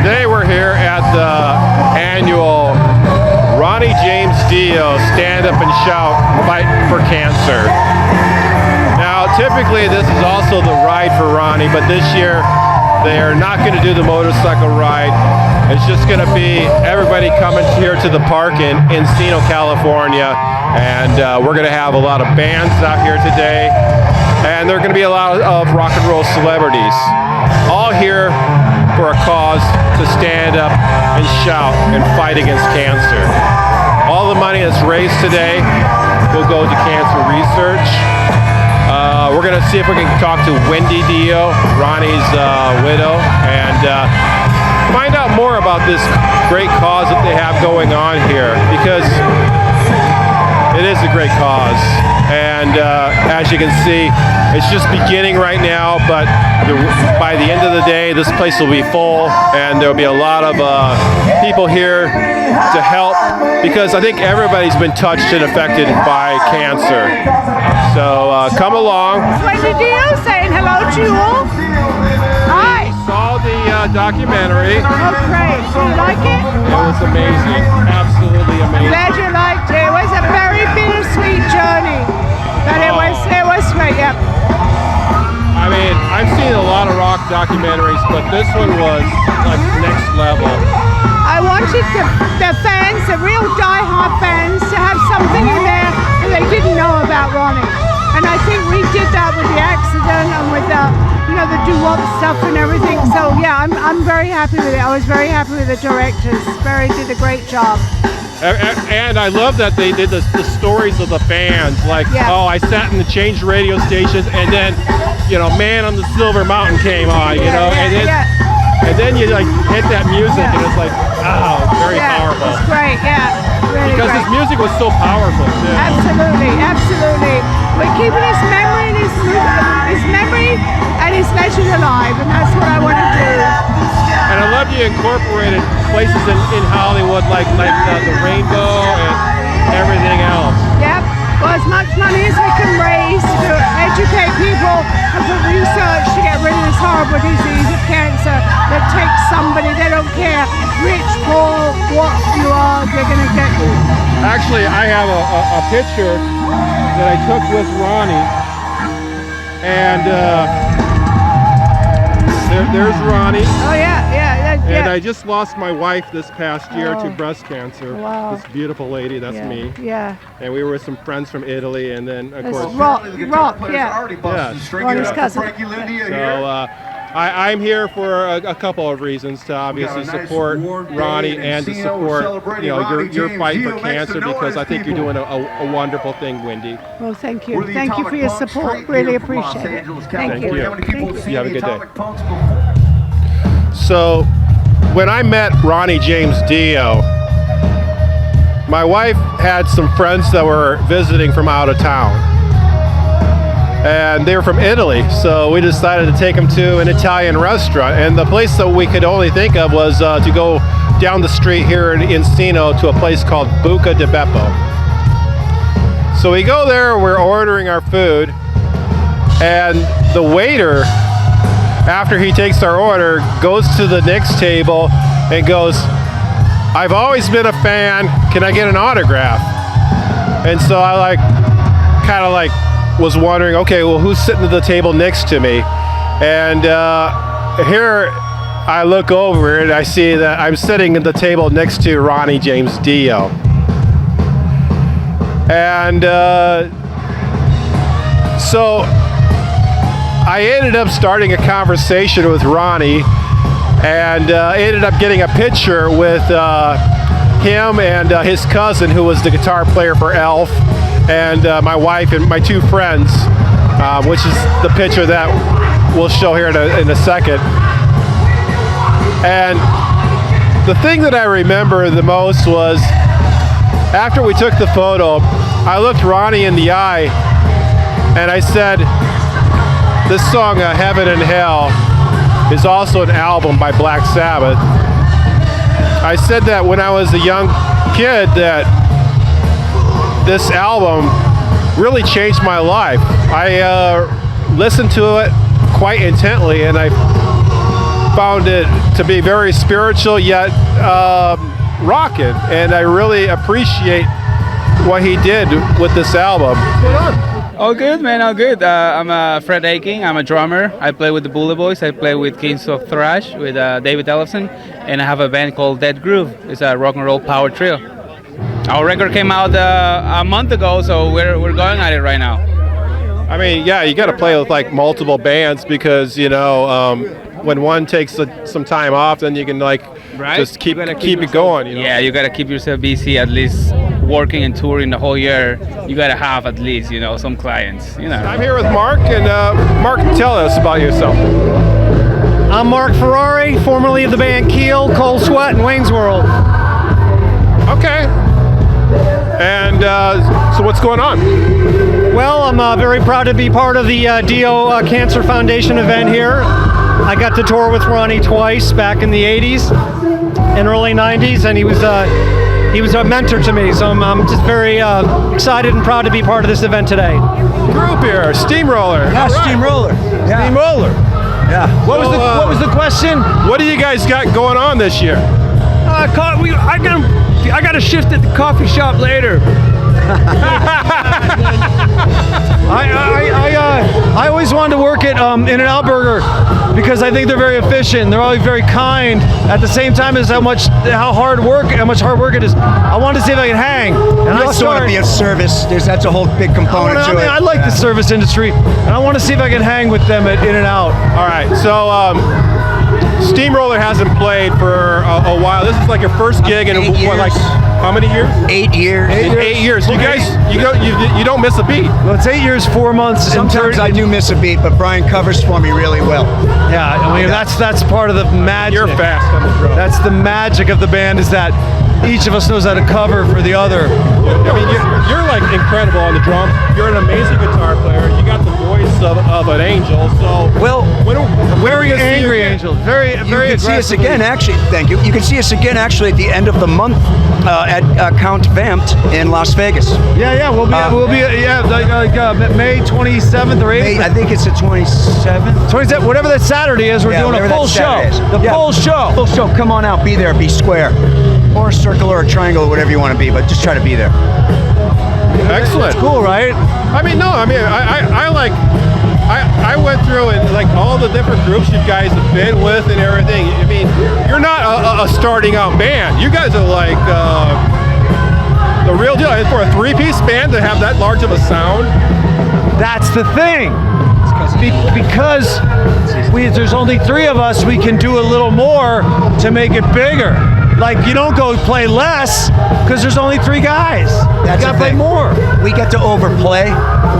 Today we're here at the annual Ronnie James Dio Stand Up and Shout Fight for Cancer. Now typically this is also the ride for Ronnie, but this year they are not going to do the motorcycle ride. It's just going to be everybody coming here to the park in Encino, California, and we're going to have a lot of bands out here today, and there are going to be a lot of rock and roll celebrities, all here for a cause to stand up and shout and fight against cancer. All the money that's raised today will go to cancer research. We're going to see if we can talk to Wendy Dio, Ronnie's widow, and find out more about this great cause that they have going on here, because it is a great cause. And as you can see, it's just beginning right now, but by the end of the day, this place will be full, and there'll be a lot of people here to help, because I think everybody's been touched and affected by cancer. So come along. Wendy Dio saying hello to you all. Hi. Saw the documentary. Oh, great. Did you like it? It was amazing. Absolutely amazing. Glad you liked it. It was a very bittersweet journey, but it was great. Yep. I mean, I've seen a lot of rock documentaries, but this one was like next level. I wanted the fans, the real die-hard fans, to have something in there that they didn't know about Ronnie. And I think we did that with the accident and with the, the doo-wop stuff and everything. So yeah, I'm very happy with it. I was very happy with the directors. Did a great job. And I love that they did the stories of the fans. Like, oh, I sat in the change radio stations, and then, Man on the Silver Mountain came on, and then you like hit that music, and it's like, oh, very powerful. It's great, really because great. his music was so powerful too. Absolutely. We're keeping his memory and his legend alive, and that's what I want to do. And I love you incorporated places in Hollywood like the Rainbow and everything else. Yep. Well, as much money as we can raise to educate people and for research to get rid of this horrible disease of cancer that takes somebody, they don't care, rich, poor, what you are, they're going to get you. Actually, I have a picture that I took with Ronnie, and there's Ronnie. Oh, yeah. And I just lost my wife this past year to breast cancer. Wow. This beautiful lady, that's me. Yeah. And we were with some friends from Italy, and then of course Rock, Yes. Ronnie's cousin. So I'm here for a couple of reasons, to obviously support Ronnie and to support your fight for cancer, because I think you're doing a wonderful thing, Wendy. Well, thank you. Thank you for your support. Really appreciate it. Thank you. You have a good day. So, when I met Ronnie James Dio, my wife had some friends that were visiting from out of town, and they were from Italy, so we decided to take them to an Italian restaurant, and the place that we could only think of was to go down the street here in Encino to a place called Buca di Beppo. So we go there, we're ordering our food, and the waiter, after he takes our order, goes to the next table and goes, "I've always been a fan, can I get an autograph?" And so I was wondering, okay, well, who's sitting at the table next to me? And here I look over and I see that I'm sitting at the table next to Ronnie James Dio. And so I ended up starting a conversation with Ronnie, and ended up getting a picture with him and his cousin, who was the guitar player for Elf, and my wife and my two friends, which is the picture that we'll show here in a second. And the thing that I remember the most was, after we took the photo, I looked Ronnie in the eye and I said, this song, Heaven and Hell, is also an album by Black Sabbath. I said that when I was a young kid, that this album really changed my life. I listened to it quite intently, and I found it to be very spiritual yet rocking, and I really appreciate what he did with this album. What's going on? All good, man, all good. I'm Fred Aking, I'm a drummer. I play with the Bullet Boys, I play with Kings of Thrash, with David Ellefson, and I have a band called Dead Groove. It's a rock and roll power trio. Our record came out a month ago, so we're going at it right now. I mean, yeah, you got to play with like multiple bands because, you know, when one takes some time off, then you can like just keep it going. You know? Yeah, you gotta keep yourself busy, at least working and touring the whole year. You gotta have at least, you know, some clients. You know. I'm here with Mark, and Mark, tell us about yourself. I'm Mark Ferrari, formerly of the band Keel, Cold Sweat, and Wayne's World. Okay. And so what's going on? Well, I'm very proud to be part of the Dio Cancer Foundation event here. I got to tour with Ronnie twice back in the 80s and early 90s, and he was a mentor to me, so I'm just very excited and proud to be part of this event today. Group here, Steamroller. Yeah, All right. Steamroller. Yeah. Steamroller. Yeah. What was the question? What do you guys got going on this year? I got a shift at the coffee shop later. I always wanted to work at In-N-Out Burger because I think they're very efficient. They're always very kind. At the same time as how much hard work it is. I wanted to see if I could hang. And You also want to be of service. That's a whole big component to it. I like the service industry, and I want to see if I can hang with them at In-N-Out. All right, so Steamroller hasn't played for a while. This is like your first gig in 8 what, years. like how many years? 8 years. In 8 years. You guys, you don't miss a beat. Well, it's 8 years, 4 months, and Sometimes 30. I do miss a beat, but Brian covers for me really well. Yeah, I mean that's part of the magic. You're fast on the drum. That's the magic of the band, is that each of us knows how to cover for the other. I mean, you're like incredible on the drum. You're an amazing guitar player. You got the voice of an angel. So Well, when are we gonna see you Angry again? Angel, very you very can see us aggressively. again, actually. Thank you. You can see us again, actually, at the end of the month at Count Vamped in Las Vegas. Yeah, we'll be May 27th or 8th. I think it's the 27th. 27th, whatever that Saturday is, we're Yeah, doing a whatever full that show. Saturday is. Yeah. Full show. Full show. Come on out. Be there. Be square. Or a circle or a triangle or whatever you want to be, but just try to be there. Excellent. Cool, right? I mean, no. I mean, I went through and like all the different groups you guys have been with and everything. I mean, you're not a starting out band. You guys are like the real deal. And for a three-piece band to have that large of a sound, That's the thing. Because there's only 3 of us, we can do a little more to make it bigger. Like, you don't go play less because there's only 3 guys. That's you gotta the play thing. more. We get to overplay,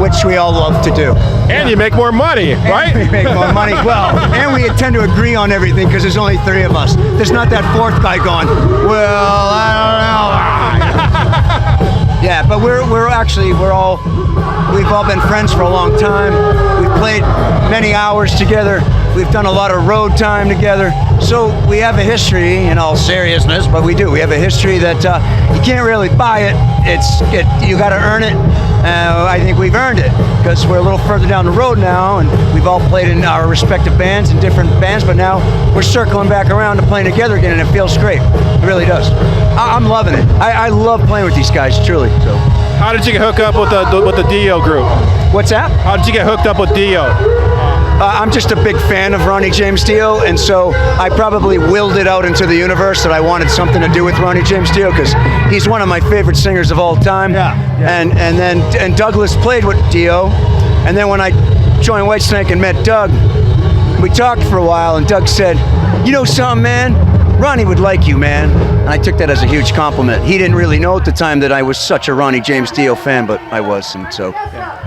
which we all love to do. and you make more money, right? We make more money. Well, and we tend to agree on everything because there's only 3 of us. There's not that 4th guy going, well, I don't know. Yeah, but we've all been friends for a long time. We've played many hours together. We've done a lot of road time together. So we have a history, in all seriousness, but we do. We have a history that you can't really buy it. You got to earn it. I think we've earned it because we're a little further down the road now, and we've all played in our respective bands and different bands. But now we're circling back around to playing together again, and it feels great. It really does. I'm loving it. I love playing with these guys, truly. So, How did you get hooked up with the Dio group? what's that? How did you get hooked up with Dio? I'm just a big fan of Ronnie James Dio, and so I probably willed it out into the universe that I wanted something to do with Ronnie James Dio because he's one of my favorite singers of all time. Yeah. And then Douglas played with Dio, and then when I joined Whitesnake and met Doug, we talked for a while, and Doug said, "You know something, man? Ronnie would like you, man." And I took that as a huge compliment. He didn't really know at the time that I was such a Ronnie James Dio fan, but I was, and so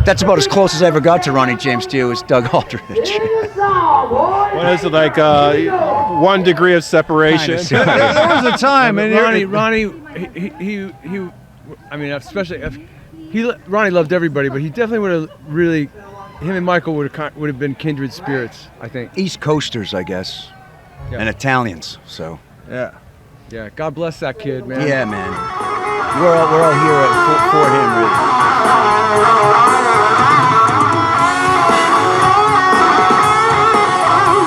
that's about as close as I ever got to Ronnie James Dio was Doug Aldrich. What is it, like 1 degree of separation? Kinda. There was a time, and Ronnie, he I mean, especially if Ronnie loved everybody, but he definitely would have really, him and Michael would have been kindred spirits, I think. East Coasters, I guess, Yeah. and Italians. So Yeah. God bless that kid, man. yeah, man, we're all here for him, really.